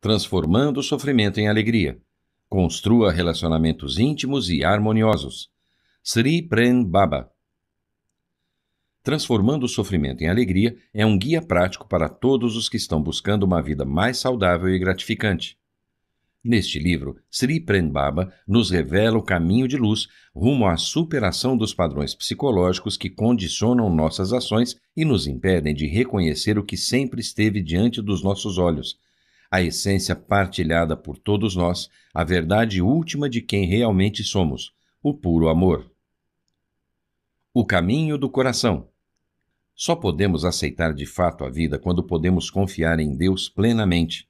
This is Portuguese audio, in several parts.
Transformando o sofrimento em alegria. Construa relacionamentos íntimos e harmoniosos. Sri Prem Baba. Transformando o sofrimento em alegria é um guia prático para todos os que estão buscando uma vida mais saudável e gratificante. Neste livro, Sri Prem Baba nos revela o caminho de luz rumo à superação dos padrões psicológicos que condicionam nossas ações e nos impedem de reconhecer o que sempre esteve diante dos nossos olhos, a essência partilhada por todos nós, a verdade última de quem realmente somos, o puro amor. O caminho do coração. Só podemos aceitar de fato a vida quando podemos confiar em Deus plenamente.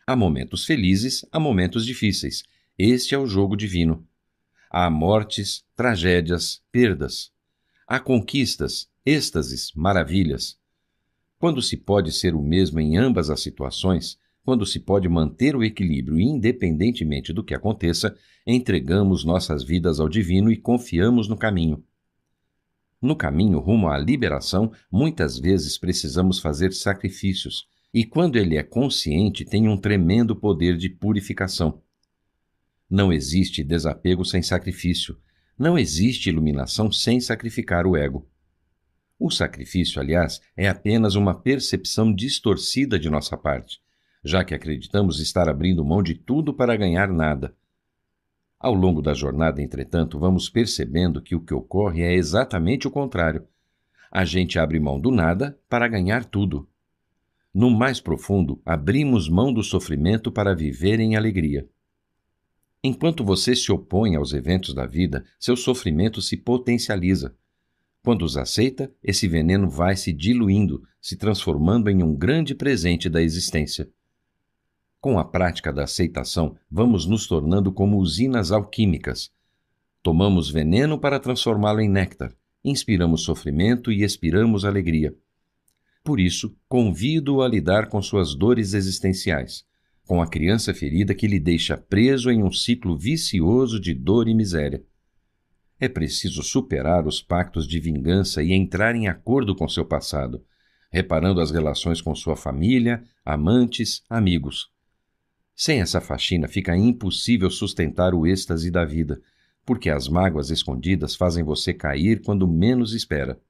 Há momentos felizes, há momentos difíceis. Este é o jogo divino. Há mortes, tragédias, perdas. Há conquistas, êxtases, maravilhas. Quando se pode ser o mesmo em ambas as situações, quando se pode manter o equilíbrio independentemente do que aconteça, entregamos nossas vidas ao divino e confiamos no caminho. No caminho rumo à liberação, muitas vezes precisamos fazer sacrifícios, e quando ele é consciente, tem um tremendo poder de purificação. Não existe desapego sem sacrifício. Não existe iluminação sem sacrificar o ego. O sacrifício, aliás, é apenas uma percepção distorcida de nossa parte, já que acreditamos estar abrindo mão de tudo para ganhar nada. Ao longo da jornada, entretanto, vamos percebendo que o que ocorre é exatamente o contrário. A gente abre mão do nada para ganhar tudo. No mais profundo, abrimos mão do sofrimento para viver em alegria. Enquanto você se opõe aos eventos da vida, seu sofrimento se potencializa. Quando os aceita, esse veneno vai se diluindo, se transformando em um grande presente da existência. Com a prática da aceitação, vamos nos tornando como usinas alquímicas. Tomamos veneno para transformá-lo em néctar, inspiramos sofrimento e expiramos alegria. Por isso, convido-o a lidar com suas dores existenciais, com a criança ferida que lhe deixa preso em um ciclo vicioso de dor e miséria. É preciso superar os pactos de vingança e entrar em acordo com seu passado, reparando as relações com sua família, amantes, amigos. Sem essa faxina fica impossível sustentar o êxtase da vida, porque as mágoas escondidas fazem você cair quando menos espera.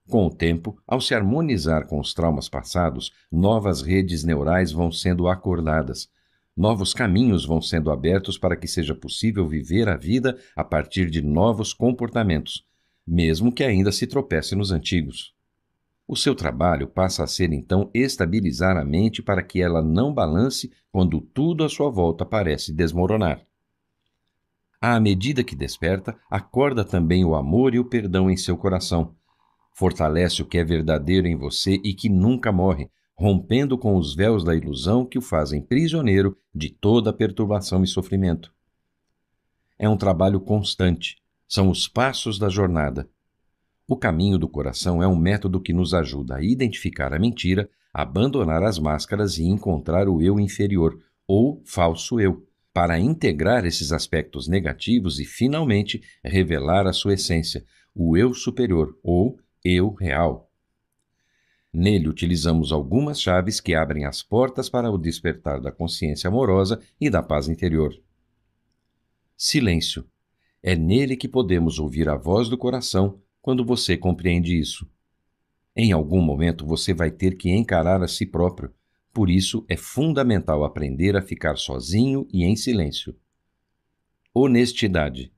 Com o tempo, ao se harmonizar com os traumas passados, novas redes neurais vão sendo acordadas, novos caminhos vão sendo abertos para que seja possível viver a vida a partir de novos comportamentos, mesmo que ainda se tropece nos antigos. O seu trabalho passa a ser, então, estabilizar a mente para que ela não balance quando tudo à sua volta parece desmoronar. À medida que desperta, acorda também o amor e o perdão em seu coração. Fortalece o que é verdadeiro em você e que nunca morre, rompendo com os véus da ilusão que o fazem prisioneiro de toda perturbação e sofrimento. É um trabalho constante, são os passos da jornada. O caminho do coração é um método que nos ajuda a identificar a mentira, abandonar as máscaras e encontrar o eu inferior, ou falso eu, para integrar esses aspectos negativos e, finalmente, revelar a sua essência, o eu superior, ou eu real. Nele utilizamos algumas chaves que abrem as portas para o despertar da consciência amorosa e da paz interior. Silêncio. É nele que podemos ouvir a voz do coração quando você compreende isso. Em algum momento você vai ter que encarar a si próprio, por isso é fundamental aprender a ficar sozinho e em silêncio. Honestidade.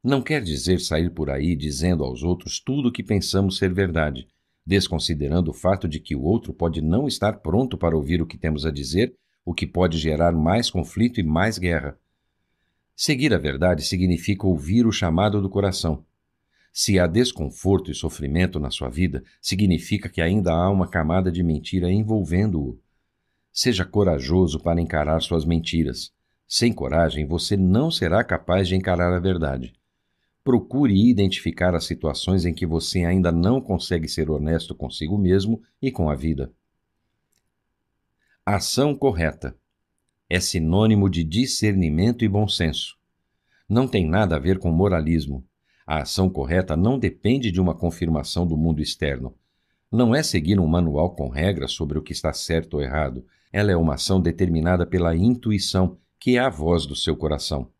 Não quer dizer sair por aí dizendo aos outros tudo o que pensamos ser verdade, desconsiderando o fato de que o outro pode não estar pronto para ouvir o que temos a dizer, o que pode gerar mais conflito e mais guerra. Seguir a verdade significa ouvir o chamado do coração. Se há desconforto e sofrimento na sua vida, significa que ainda há uma camada de mentira envolvendo-o. Seja corajoso para encarar suas mentiras. Sem coragem, você não será capaz de encarar a verdade. Procure identificar as situações em que você ainda não consegue ser honesto consigo mesmo e com a vida. Ação correta. É sinônimo de discernimento e bom senso. Não tem nada a ver com moralismo. A ação correta não depende de uma confirmação do mundo externo. Não é seguir um manual com regras sobre o que está certo ou errado. Ela é uma ação determinada pela intuição, que é a voz do seu coração.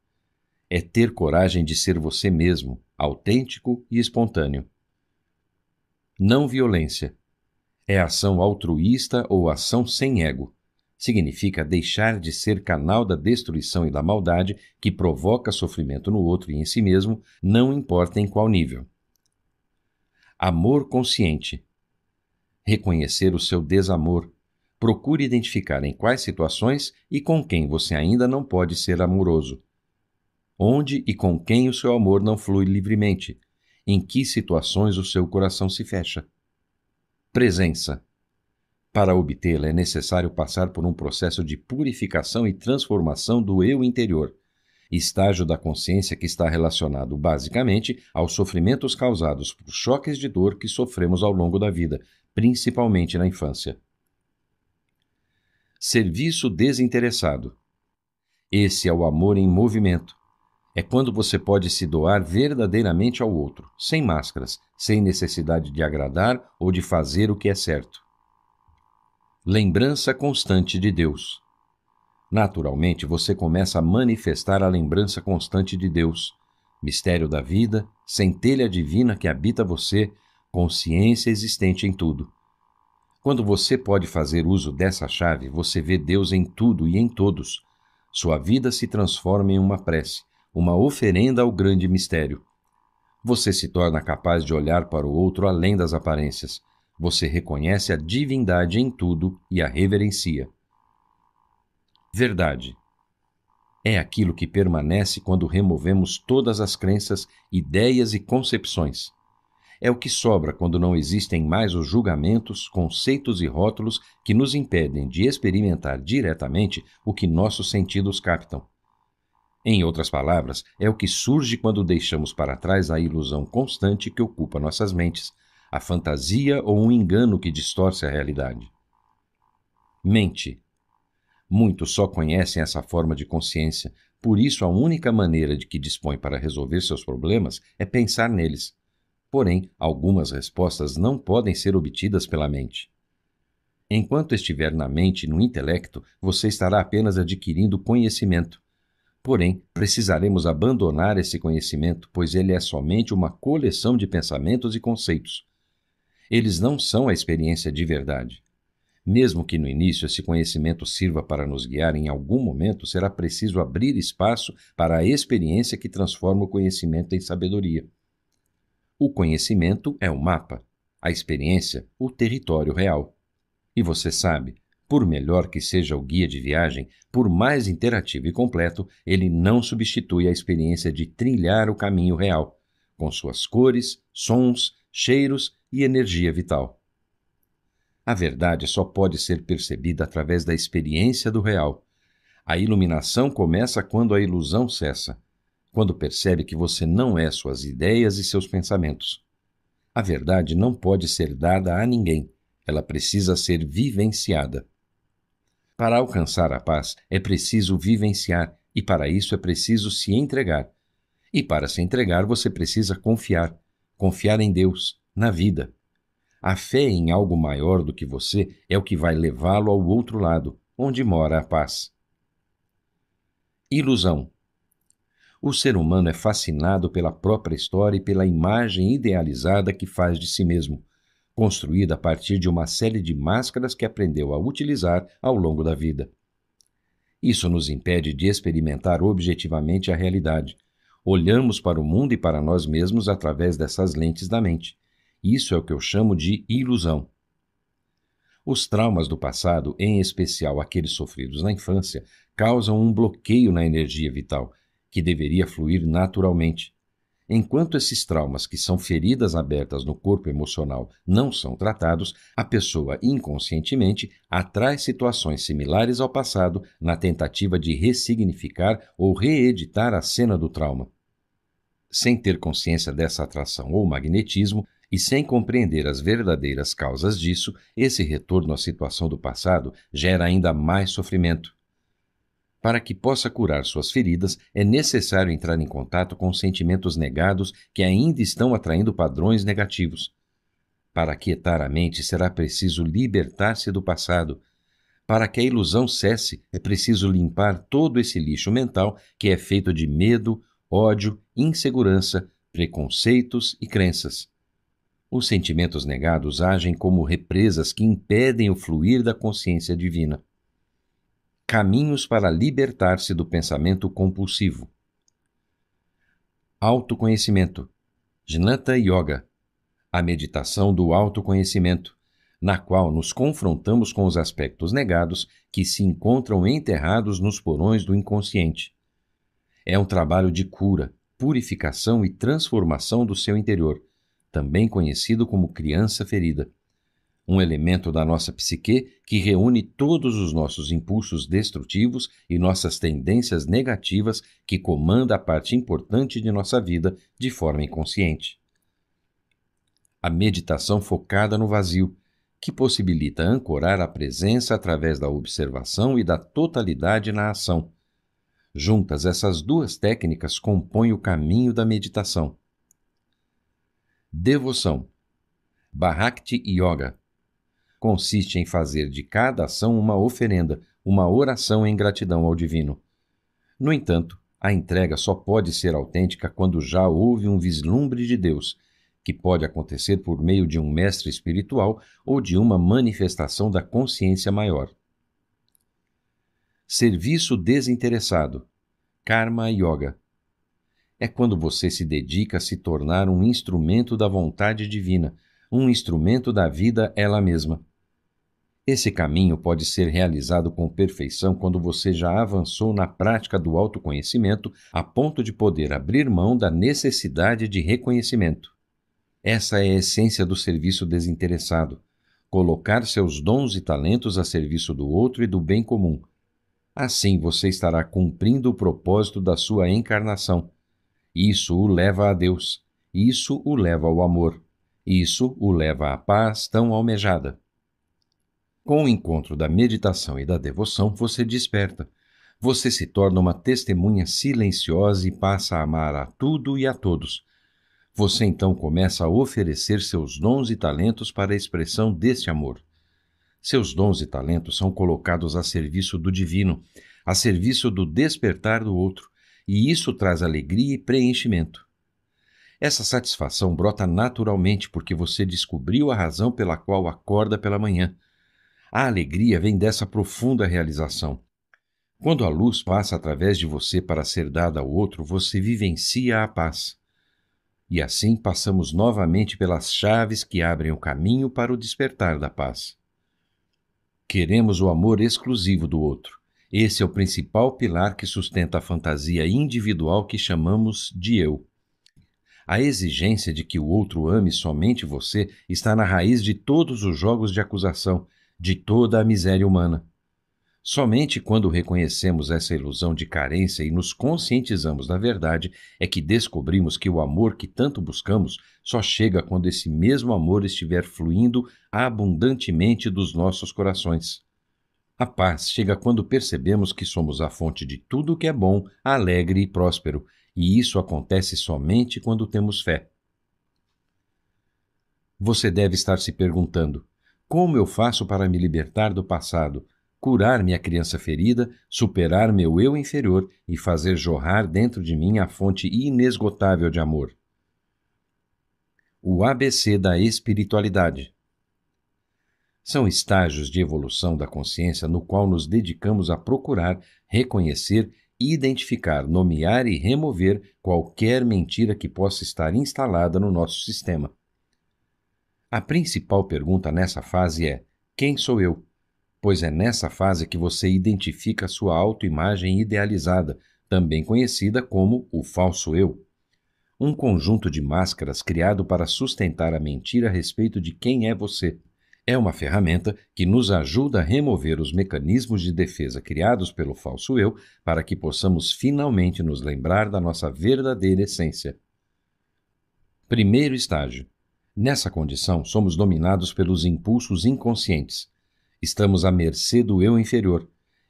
É ter coragem de ser você mesmo, autêntico e espontâneo. Não violência. É ação altruísta ou ação sem ego. Significa deixar de ser canal da destruição e da maldade que provoca sofrimento no outro e em si mesmo, não importa em qual nível. Amor consciente. Reconhecer o seu desamor. Procure identificar em quais situações e com quem você ainda não pode ser amoroso. Onde e com quem o seu amor não flui livremente. Em que situações o seu coração se fecha. Presença. Para obtê-la é necessário passar por um processo de purificação e transformação do eu interior, estágio da consciência que está relacionado basicamente aos sofrimentos causados por choques de dor que sofremos ao longo da vida, principalmente na infância. Serviço desinteressado. Esse é o amor em movimento. É quando você pode se doar verdadeiramente ao outro, sem máscaras, sem necessidade de agradar ou de fazer o que é certo. Lembrança constante de Deus. Naturalmente, você começa a manifestar a lembrança constante de Deus, mistério da vida, centelha divina que habita você, consciência existente em tudo. Quando você pode fazer uso dessa chave, você vê Deus em tudo e em todos. Sua vida se transforma em uma prece, uma oferenda ao grande mistério. Você se torna capaz de olhar para o outro além das aparências. Você reconhece a divindade em tudo e a reverencia. Verdade. É aquilo que permanece quando removemos todas as crenças, ideias e concepções. É o que sobra quando não existem mais os julgamentos, conceitos e rótulos que nos impedem de experimentar diretamente o que nossos sentidos captam. Em outras palavras, é o que surge quando deixamos para trás a ilusão constante que ocupa nossas mentes, a fantasia ou um engano que distorce a realidade. Mente. Muitos só conhecem essa forma de consciência, por isso a única maneira de que dispõe para resolver seus problemas é pensar neles. Porém, algumas respostas não podem ser obtidas pela mente. Enquanto estiver na mente e no intelecto, você estará apenas adquirindo conhecimento. Porém, precisaremos abandonar esse conhecimento, pois ele é somente uma coleção de pensamentos e conceitos. Eles não são a experiência de verdade. Mesmo que no início esse conhecimento sirva para nos guiar, em algum momento será preciso abrir espaço para a experiência que transforma o conhecimento em sabedoria. O conhecimento é o mapa, a experiência, o território real. E você sabe, por melhor que seja o guia de viagem, por mais interativo e completo, ele não substitui a experiência de trilhar o caminho real, com suas cores, sons, cheiros e energia vital. A verdade só pode ser percebida através da experiência do real. A iluminação começa quando a ilusão cessa, quando percebe que você não é suas ideias e seus pensamentos. A verdade não pode ser dada a ninguém, ela precisa ser vivenciada. Para alcançar a paz, é preciso vivenciar, e para isso é preciso se entregar. E para se entregar, você precisa confiar em Deus, na vida. A fé em algo maior do que você é o que vai levá-lo ao outro lado, onde mora a paz. Ilusão. O ser humano é fascinado pela própria história e pela imagem idealizada que faz de si mesmo, construída a partir de uma série de máscaras que aprendeu a utilizar ao longo da vida. Isso nos impede de experimentar objetivamente a realidade. Olhamos para o mundo e para nós mesmos através dessas lentes da mente. Isso é o que eu chamo de ilusão. Os traumas do passado, em especial aqueles sofridos na infância, causam um bloqueio na energia vital, que deveria fluir naturalmente. Enquanto esses traumas, que são feridas abertas no corpo emocional, não são tratados, a pessoa inconscientemente atrai situações similares ao passado na tentativa de ressignificar ou reeditar a cena do trauma. Sem ter consciência dessa atração ou magnetismo, e sem compreender as verdadeiras causas disso, esse retorno à situação do passado gera ainda mais sofrimento. Para que possa curar suas feridas, é necessário entrar em contato com os sentimentos negados que ainda estão atraindo padrões negativos. Para aquietar a mente, será preciso libertar-se do passado. Para que a ilusão cesse, é preciso limpar todo esse lixo mental que é feito de medo, ódio, insegurança, preconceitos e crenças. Os sentimentos negados agem como represas que impedem o fluir da consciência divina. Caminhos para libertar-se do pensamento compulsivo. Autoconhecimento. Jnana Yoga. A meditação do autoconhecimento, na qual nos confrontamos com os aspectos negados que se encontram enterrados nos porões do inconsciente. É um trabalho de cura, purificação e transformação do seu interior, também conhecido como criança ferida. Um elemento da nossa psique que reúne todos os nossos impulsos destrutivos e nossas tendências negativas que comanda a parte importante de nossa vida de forma inconsciente. A meditação focada no vazio, que possibilita ancorar a presença através da observação e da totalidade na ação. Juntas, essas duas técnicas compõem o caminho da meditação. Devoção. Bhakti Yoga. Consiste em fazer de cada ação uma oferenda, uma oração em gratidão ao divino. No entanto, a entrega só pode ser autêntica quando já houve um vislumbre de Deus, que pode acontecer por meio de um mestre espiritual ou de uma manifestação da consciência maior. Serviço desinteressado. Karma Yoga. É quando você se dedica a se tornar um instrumento da vontade divina, um instrumento da vida ela mesma. Esse caminho pode ser realizado com perfeição quando você já avançou na prática do autoconhecimento a ponto de poder abrir mão da necessidade de reconhecimento. Essa é a essência do serviço desinteressado, colocar seus dons e talentos a serviço do outro e do bem comum. Assim você estará cumprindo o propósito da sua encarnação. Isso o leva a Deus, isso o leva ao amor, isso o leva à paz tão almejada. Com o encontro da meditação e da devoção, você desperta. Você se torna uma testemunha silenciosa e passa a amar a tudo e a todos. Você então começa a oferecer seus dons e talentos para a expressão deste amor. Seus dons e talentos são colocados a serviço do divino, a serviço do despertar do outro, e isso traz alegria e preenchimento. Essa satisfação brota naturalmente porque você descobriu a razão pela qual acorda pela manhã. A alegria vem dessa profunda realização. Quando a luz passa através de você para ser dada ao outro, você vivencia a paz. E assim passamos novamente pelas chaves que abrem o caminho para o despertar da paz. Queremos o amor exclusivo do outro. Esse é o principal pilar que sustenta a fantasia individual que chamamos de eu. A exigência de que o outro ame somente você está na raiz de todos os jogos de acusação, de toda a miséria humana. Somente quando reconhecemos essa ilusão de carência e nos conscientizamos da verdade é que descobrimos que o amor que tanto buscamos só chega quando esse mesmo amor estiver fluindo abundantemente dos nossos corações. A paz chega quando percebemos que somos a fonte de tudo que é bom, alegre e próspero, e isso acontece somente quando temos fé. Você deve estar se perguntando: como eu faço para me libertar do passado, curar minha criança ferida, superar meu eu inferior e fazer jorrar dentro de mim a fonte inesgotável de amor? O ABC da espiritualidade. São estágios de evolução da consciência no qual nos dedicamos a procurar, reconhecer, identificar, nomear e remover qualquer mentira que possa estar instalada no nosso sistema. A principal pergunta nessa fase é: quem sou eu? Pois é nessa fase que você identifica a sua autoimagem idealizada, também conhecida como o falso eu. Um conjunto de máscaras criado para sustentar a mentira a respeito de quem é você. É uma ferramenta que nos ajuda a remover os mecanismos de defesa criados pelo falso eu para que possamos finalmente nos lembrar da nossa verdadeira essência. Primeiro estágio. Nessa condição, somos dominados pelos impulsos inconscientes. Estamos à mercê do eu inferior,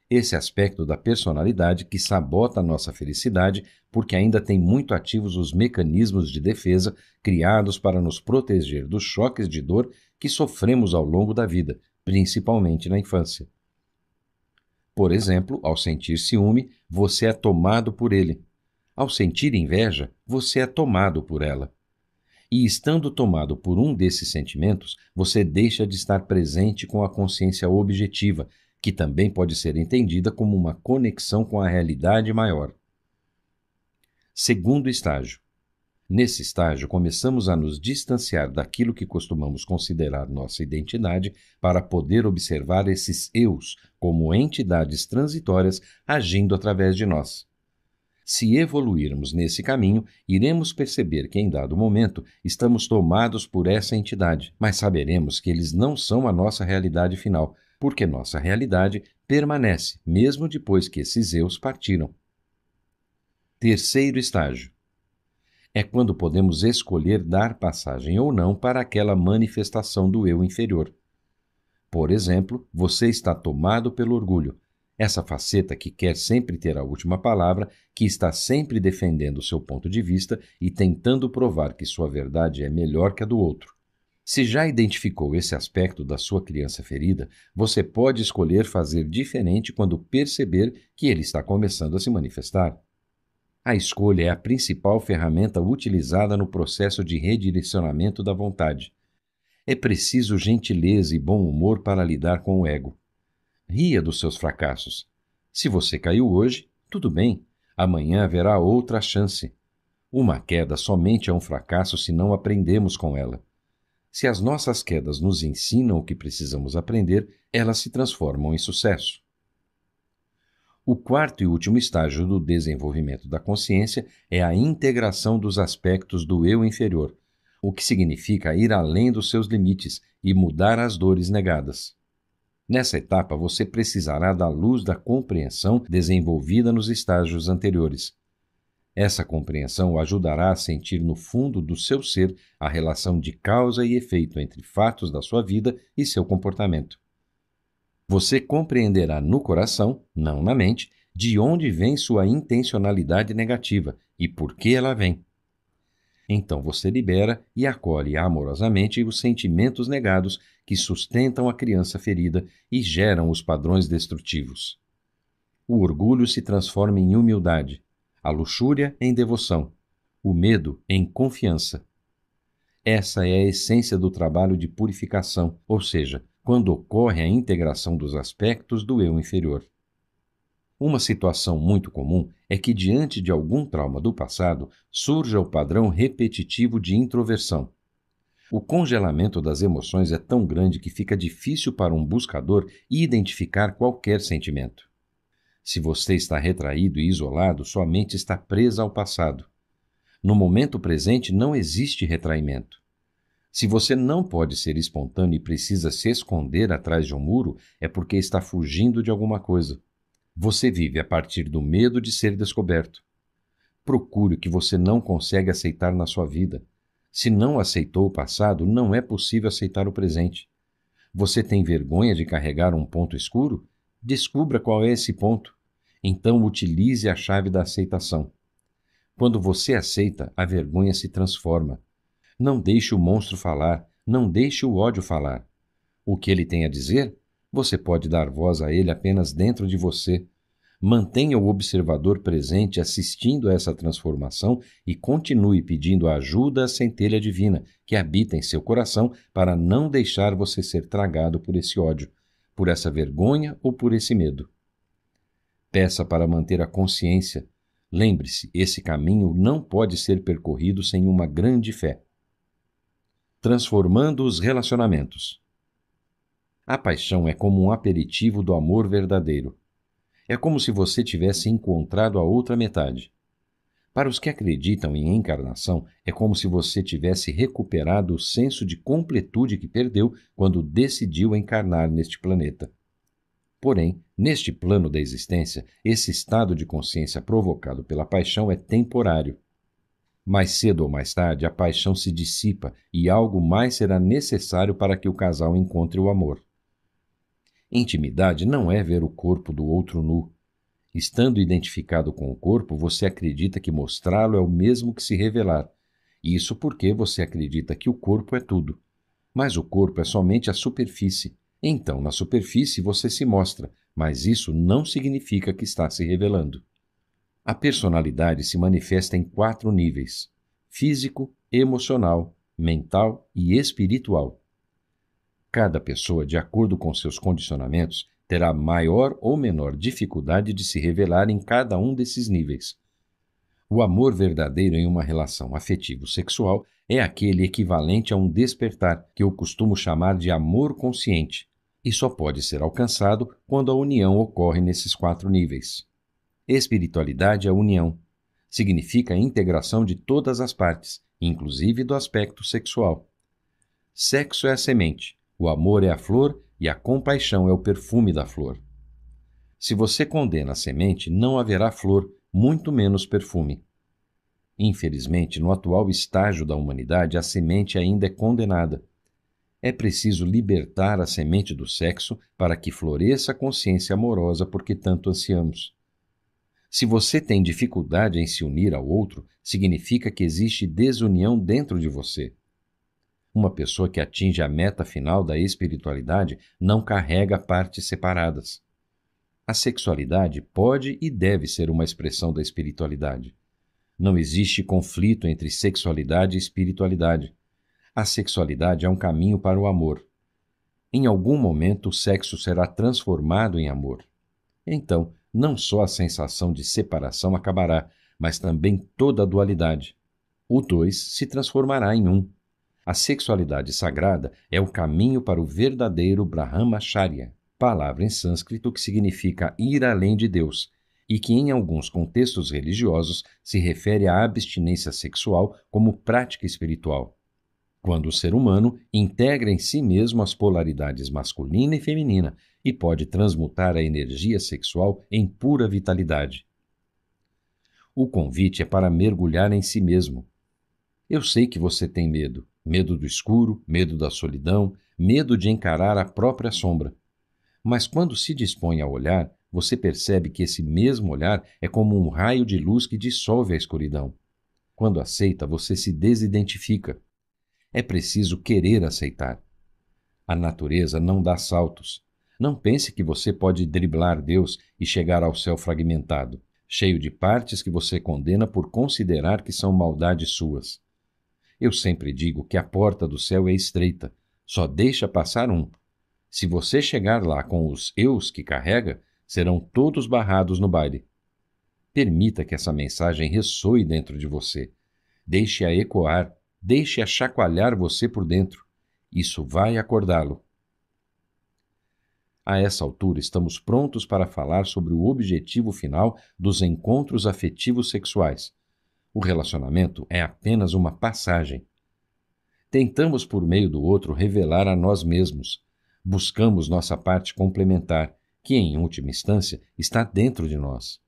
esse aspecto da personalidade que sabota a nossa felicidade porque ainda tem muito ativos os mecanismos de defesa criados para nos proteger dos choques de dor que sofremos ao longo da vida, principalmente na infância. Por exemplo, ao sentir ciúme, você é tomado por ele. Ao sentir inveja, você é tomado por ela. E estando tomado por um desses sentimentos, você deixa de estar presente com a consciência objetiva, que também pode ser entendida como uma conexão com a realidade maior. Segundo estágio. Nesse estágio, começamos a nos distanciar daquilo que costumamos considerar nossa identidade para poder observar esses eus como entidades transitórias agindo através de nós. Se evoluirmos nesse caminho, iremos perceber que em dado momento estamos tomados por essa entidade, mas saberemos que eles não são a nossa realidade final, porque nossa realidade permanece, mesmo depois que esses eus partiram. Terceiro estágio. É quando podemos escolher dar passagem ou não para aquela manifestação do eu inferior. Por exemplo, você está tomado pelo orgulho, essa faceta que quer sempre ter a última palavra, que está sempre defendendo o seu ponto de vista e tentando provar que sua verdade é melhor que a do outro. Se já identificou esse aspecto da sua criança ferida, você pode escolher fazer diferente quando perceber que ele está começando a se manifestar. A escolha é a principal ferramenta utilizada no processo de redirecionamento da vontade. É preciso gentileza e bom humor para lidar com o ego. Ria dos seus fracassos. Se você caiu hoje, tudo bem, amanhã haverá outra chance. Uma queda somente é um fracasso se não aprendemos com ela. Se as nossas quedas nos ensinam o que precisamos aprender, elas se transformam em sucesso. O quarto e último estágio do desenvolvimento da consciência é a integração dos aspectos do eu inferior, o que significa ir além dos seus limites e mudar as dores negadas. Nessa etapa, você precisará da luz da compreensão desenvolvida nos estágios anteriores. Essa compreensão o ajudará a sentir no fundo do seu ser a relação de causa e efeito entre fatos da sua vida e seu comportamento. Você compreenderá no coração, não na mente, de onde vem sua intencionalidade negativa e por que ela vem. Então você libera e acolhe amorosamente os sentimentos negados que sustentam a criança ferida e geram os padrões destrutivos. O orgulho se transforma em humildade, a luxúria em devoção, o medo em confiança. Essa é a essência do trabalho de purificação, ou seja, quando ocorre a integração dos aspectos do eu inferior. Uma situação muito comum é que, diante de algum trauma do passado, surja o padrão repetitivo de introversão. O congelamento das emoções é tão grande que fica difícil para um buscador identificar qualquer sentimento. Se você está retraído e isolado, sua mente está presa ao passado. No momento presente não existe retraimento. Se você não pode ser espontâneo e precisa se esconder atrás de um muro, é porque está fugindo de alguma coisa. Você vive a partir do medo de ser descoberto. Procure o que você não consegue aceitar na sua vida. Se não aceitou o passado, não é possível aceitar o presente. Você tem vergonha de carregar um ponto escuro? Descubra qual é esse ponto. Então utilize a chave da aceitação. Quando você aceita, a vergonha se transforma. Não deixe o monstro falar, não deixe o ódio falar. O que ele tem a dizer? Você pode dar voz a ele apenas dentro de você. Mantenha o observador presente assistindo a essa transformação e continue pedindo a ajuda à centelha divina que habita em seu coração para não deixar você ser tragado por esse ódio, por essa vergonha ou por esse medo. Peça para manter a consciência. Lembre-se, esse caminho não pode ser percorrido sem uma grande fé. Transformando os relacionamentos. A paixão é como um aperitivo do amor verdadeiro. É como se você tivesse encontrado a outra metade. Para os que acreditam em encarnação, é como se você tivesse recuperado o senso de completude que perdeu quando decidiu encarnar neste planeta. Porém, neste plano da existência, esse estado de consciência provocado pela paixão é temporário. Mais cedo ou mais tarde, a paixão se dissipa e algo mais será necessário para que o casal encontre o amor. Intimidade não é ver o corpo do outro nu. Estando identificado com o corpo, você acredita que mostrá-lo é o mesmo que se revelar. Isso porque você acredita que o corpo é tudo. Mas o corpo é somente a superfície. Então, na superfície, você se mostra, mas isso não significa que está se revelando. A personalidade se manifesta em 4 níveis: físico, emocional, mental e espiritual. Cada pessoa, de acordo com seus condicionamentos, terá maior ou menor dificuldade de se revelar em cada um desses níveis. O amor verdadeiro em uma relação afetivo-sexual é aquele equivalente a um despertar, que eu costumo chamar de amor consciente, e só pode ser alcançado quando a união ocorre nesses 4 níveis. Espiritualidade é união. Significa a integração de todas as partes, inclusive do aspecto sexual. Sexo é a semente, o amor é a flor e a compaixão é o perfume da flor. Se você condena a semente, não haverá flor, muito menos perfume. Infelizmente, no atual estágio da humanidade, a semente ainda é condenada. É preciso libertar a semente do sexo para que floresça a consciência amorosa por que tanto ansiamos. Se você tem dificuldade em se unir ao outro, significa que existe desunião dentro de você. Uma pessoa que atinge a meta final da espiritualidade não carrega partes separadas. A sexualidade pode e deve ser uma expressão da espiritualidade. Não existe conflito entre sexualidade e espiritualidade. A sexualidade é um caminho para o amor. Em algum momento, o sexo será transformado em amor. Então, não só a sensação de separação acabará, mas também toda a dualidade. O dois se transformará em um. A sexualidade sagrada é o caminho para o verdadeiro Brahmacharya, palavra em sânscrito que significa ir além de Deus, e que em alguns contextos religiosos se refere à abstinência sexual como prática espiritual. Quando o ser humano integra em si mesmo as polaridades masculina e feminina e pode transmutar a energia sexual em pura vitalidade. O convite é para mergulhar em si mesmo. Eu sei que você tem medo, medo do escuro, medo da solidão, medo de encarar a própria sombra. Mas quando se dispõe a olhar, você percebe que esse mesmo olhar é como um raio de luz que dissolve a escuridão. Quando aceita, você se desidentifica. É preciso querer aceitar. A natureza não dá saltos. Não pense que você pode driblar Deus e chegar ao céu fragmentado, cheio de partes que você condena por considerar que são maldades suas. Eu sempre digo que a porta do céu é estreita, só deixa passar um. Se você chegar lá com os eus que carrega, serão todos barrados no baile. Permita que essa mensagem ressoe dentro de você. Deixe-a ecoar, deixe-a chacoalhar você por dentro. Isso vai acordá-lo. A essa altura, estamos prontos para falar sobre o objetivo final dos encontros afetivos sexuais. O relacionamento é apenas uma passagem. Tentamos, por meio do outro, revelar a nós mesmos. Buscamos nossa parte complementar, que, em última instância, está dentro de nós.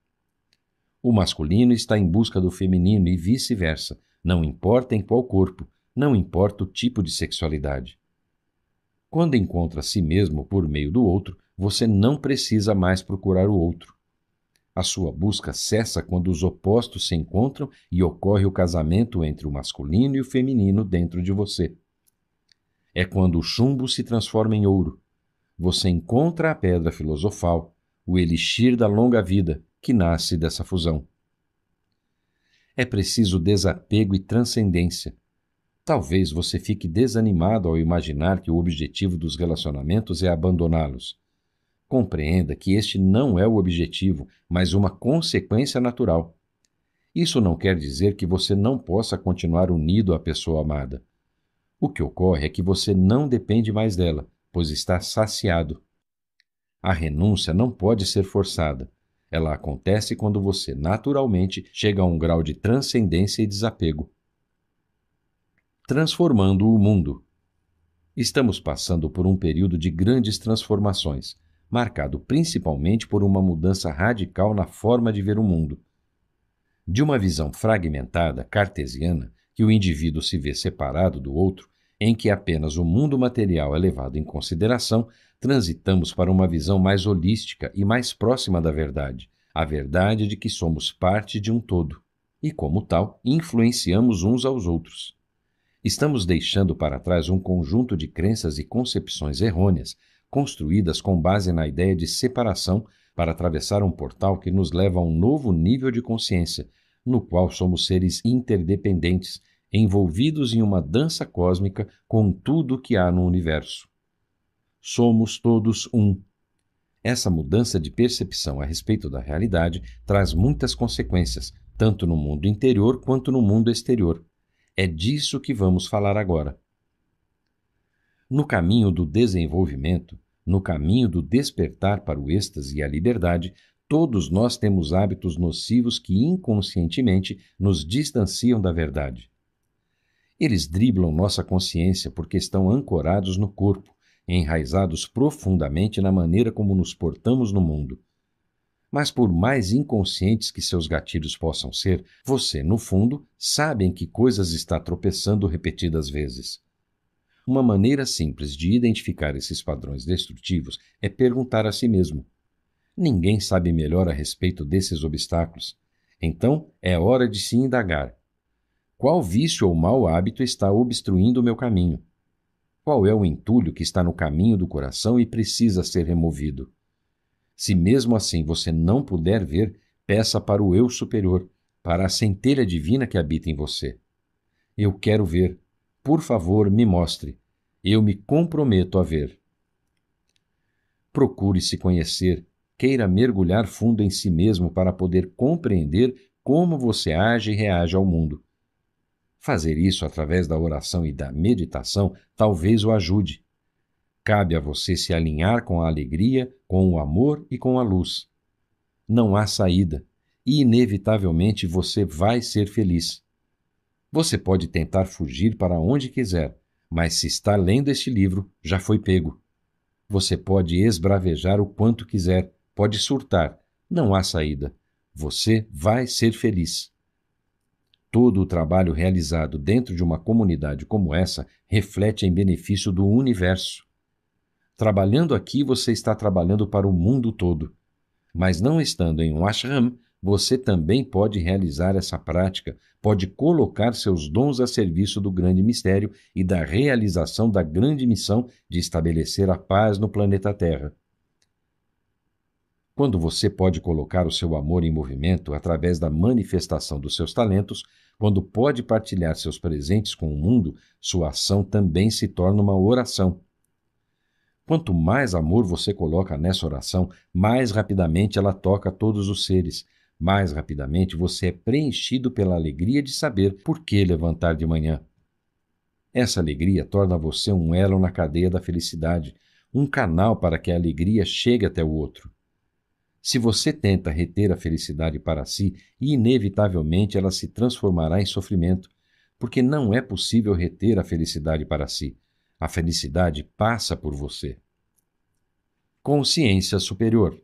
O masculino está em busca do feminino e vice-versa, não importa em qual corpo, não importa o tipo de sexualidade. Quando encontra a si mesmo por meio do outro, você não precisa mais procurar o outro. A sua busca cessa quando os opostos se encontram e ocorre o casamento entre o masculino e o feminino dentro de você. É quando o chumbo se transforma em ouro. Você encontra a pedra filosofal, o elixir da longa vida, que nasce dessa fusão. É preciso desapego e transcendência. Talvez você fique desanimado ao imaginar que o objetivo dos relacionamentos é abandoná-los. Compreenda que este não é o objetivo, mas uma consequência natural. Isso não quer dizer que você não possa continuar unido à pessoa amada. O que ocorre é que você não depende mais dela, pois está saciado. A renúncia não pode ser forçada. Ela acontece quando você, naturalmente, chega a um grau de transcendência e desapego. Transformando o mundo. Estamos passando por um período de grandes transformações, marcado principalmente por uma mudança radical na forma de ver o mundo. De uma visão fragmentada, cartesiana, que o indivíduo se vê separado do outro, em que apenas o mundo material é levado em consideração, transitamos para uma visão mais holística e mais próxima da verdade, a verdade de que somos parte de um todo, e, como tal, influenciamos uns aos outros. Estamos deixando para trás um conjunto de crenças e concepções errôneas, construídas com base na ideia de separação para atravessar um portal que nos leva a um novo nível de consciência, no qual somos seres interdependentes, envolvidos em uma dança cósmica com tudo o que há no universo. Somos todos um. Essa mudança de percepção a respeito da realidade traz muitas consequências, tanto no mundo interior quanto no mundo exterior. É disso que vamos falar agora. No caminho do desenvolvimento, no caminho do despertar para o êxtase e a liberdade, todos nós temos hábitos nocivos que inconscientemente nos distanciam da verdade. Eles driblam nossa consciência porque estão ancorados no corpo, enraizados profundamente na maneira como nos portamos no mundo. Mas por mais inconscientes que seus gatilhos possam ser, você, no fundo, sabe em que coisas está tropeçando repetidas vezes. Uma maneira simples de identificar esses padrões destrutivos é perguntar a si mesmo: ninguém sabe melhor a respeito desses obstáculos. Então, é hora de se indagar. Qual vício ou mau hábito está obstruindo o meu caminho? Qual é o entulho que está no caminho do coração e precisa ser removido? Se mesmo assim você não puder ver, peça para o Eu Superior, para a centelha divina que habita em você. Eu quero ver. Por favor, me mostre. Eu me comprometo a ver. Procure se conhecer, queira mergulhar fundo em si mesmo para poder compreender como você age e reage ao mundo. Fazer isso através da oração e da meditação talvez o ajude. Cabe a você se alinhar com a alegria, com o amor e com a luz. Não há saída, e inevitavelmente você vai ser feliz. Você pode tentar fugir para onde quiser, mas se está lendo este livro, já foi pego. Você pode esbravejar o quanto quiser, pode surtar, não há saída. Você vai ser feliz. Todo o trabalho realizado dentro de uma comunidade como essa reflete em benefício do universo. Trabalhando aqui, você está trabalhando para o mundo todo. Mas não estando em um ashram, você também pode realizar essa prática, pode colocar seus dons a serviço do grande mistério e da realização da grande missão de estabelecer a paz no planeta Terra. Quando você pode colocar o seu amor em movimento através da manifestação dos seus talentos, quando pode partilhar seus presentes com o mundo, sua ação também se torna uma oração. Quanto mais amor você coloca nessa oração, mais rapidamente ela toca todos os seres. Mais rapidamente você é preenchido pela alegria de saber por que levantar de manhã. Essa alegria torna você um elo na cadeia da felicidade, um canal para que a alegria chegue até o outro. Se você tenta reter a felicidade para si, inevitavelmente ela se transformará em sofrimento, porque não é possível reter a felicidade para si. A felicidade passa por você. Consciência superior.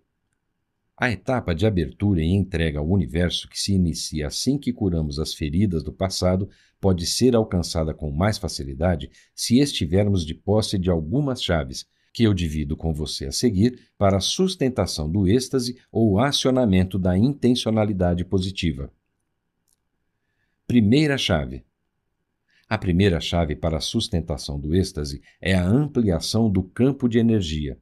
A etapa de abertura e entrega ao universo que se inicia assim que curamos as feridas do passado pode ser alcançada com mais facilidade se estivermos de posse de algumas chaves, que eu divido com você a seguir para a sustentação do êxtase ou acionamento da intencionalidade positiva. Primeira chave. A primeira chave para a sustentação do êxtase é a ampliação do campo de energia.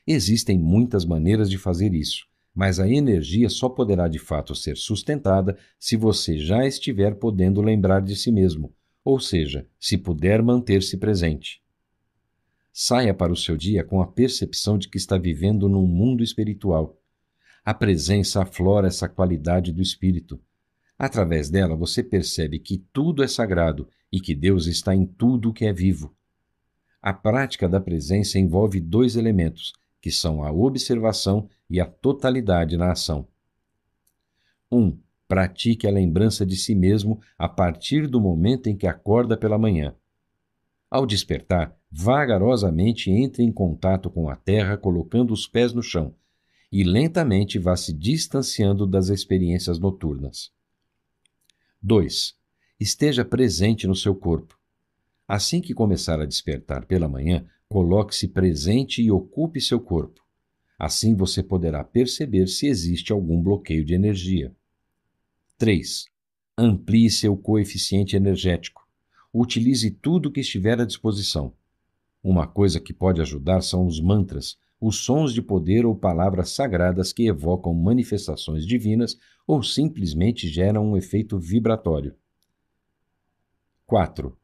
Existem muitas maneiras de fazer isso, mas a energia só poderá de fato ser sustentada se você já estiver podendo lembrar de si mesmo, ou seja, se puder manter-se presente. Saia para o seu dia com a percepção de que está vivendo num mundo espiritual. A presença aflora essa qualidade do espírito. Através dela você percebe que tudo é sagrado e que Deus está em tudo o que é vivo. A prática da presença envolve dois elementos, que são a observação e a totalidade na ação. 1. Pratique a lembrança de si mesmo a partir do momento em que acorda pela manhã. Ao despertar, vagarosamente entre em contato com a terra colocando os pés no chão e lentamente vá se distanciando das experiências noturnas. 2. Esteja presente no seu corpo. Assim que começar a despertar pela manhã, coloque-se presente e ocupe seu corpo. Assim você poderá perceber se existe algum bloqueio de energia. 3. Amplie seu coeficiente energético. Utilize tudo que estiver à disposição. Uma coisa que pode ajudar são os mantras, os sons de poder ou palavras sagradas que evocam manifestações divinas ou simplesmente geram um efeito vibratório. 4.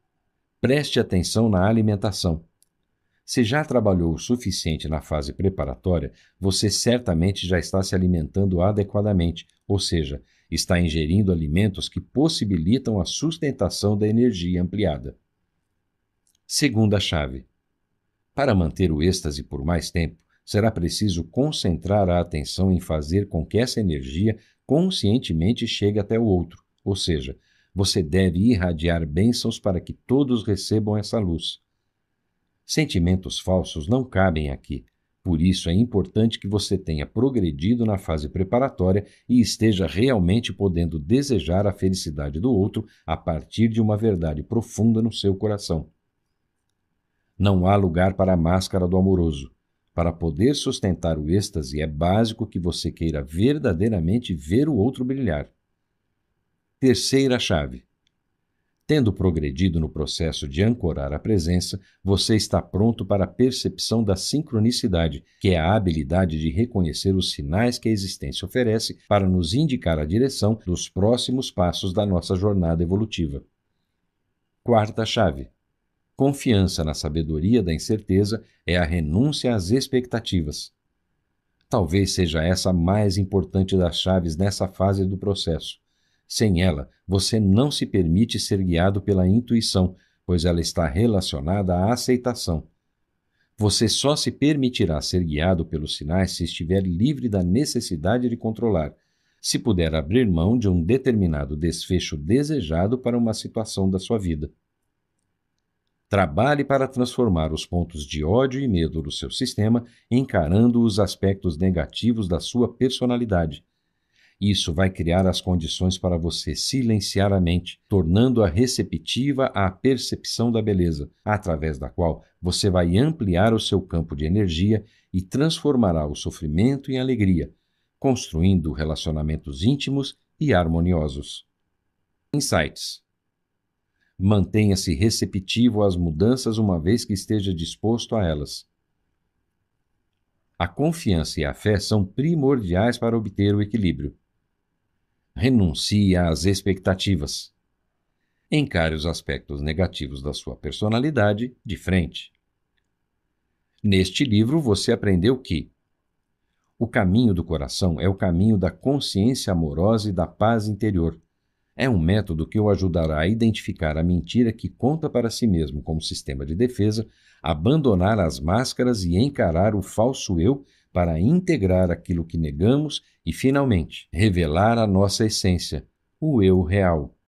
Preste atenção na alimentação. Se já trabalhou o suficiente na fase preparatória, você certamente já está se alimentando adequadamente, ou seja, está ingerindo alimentos que possibilitam a sustentação da energia ampliada. Segunda chave. Para manter o êxtase por mais tempo, será preciso concentrar a atenção em fazer com que essa energia conscientemente chegue até o outro, ou seja, você deve irradiar bênçãos para que todos recebam essa luz. Sentimentos falsos não cabem aqui, por isso é importante que você tenha progredido na fase preparatória e esteja realmente podendo desejar a felicidade do outro a partir de uma verdade profunda no seu coração. Não há lugar para a máscara do amoroso. Para poder sustentar o êxtase, é básico que você queira verdadeiramente ver o outro brilhar. Terceira chave. Tendo progredido no processo de ancorar a presença, você está pronto para a percepção da sincronicidade, que é a habilidade de reconhecer os sinais que a existência oferece para nos indicar a direção dos próximos passos da nossa jornada evolutiva. Quarta chave. Confiança na sabedoria da incerteza é a renúncia às expectativas. Talvez seja essa a mais importante das chaves nessa fase do processo. Sem ela, você não se permite ser guiado pela intuição, pois ela está relacionada à aceitação. Você só se permitirá ser guiado pelos sinais se estiver livre da necessidade de controlar, se puder abrir mão de um determinado desfecho desejado para uma situação da sua vida. Trabalhe para transformar os pontos de ódio e medo do seu sistema, encarando os aspectos negativos da sua personalidade. Isso vai criar as condições para você silenciar a mente, tornando-a receptiva à percepção da beleza, através da qual você vai ampliar o seu campo de energia e transformará o sofrimento em alegria, construindo relacionamentos íntimos e harmoniosos. Insights. Mantenha-se receptivo às mudanças uma vez que esteja disposto a elas. A confiança e a fé são primordiais para obter o equilíbrio. Renuncie às expectativas. Encare os aspectos negativos da sua personalidade de frente. Neste livro você aprendeu que o caminho do coração é o caminho da consciência amorosa e da paz interior. É um método que o ajudará a identificar a mentira que conta para si mesmo como sistema de defesa, abandonar as máscaras e encarar o falso eu para integrar aquilo que negamos e, finalmente, revelar a nossa essência, o eu real.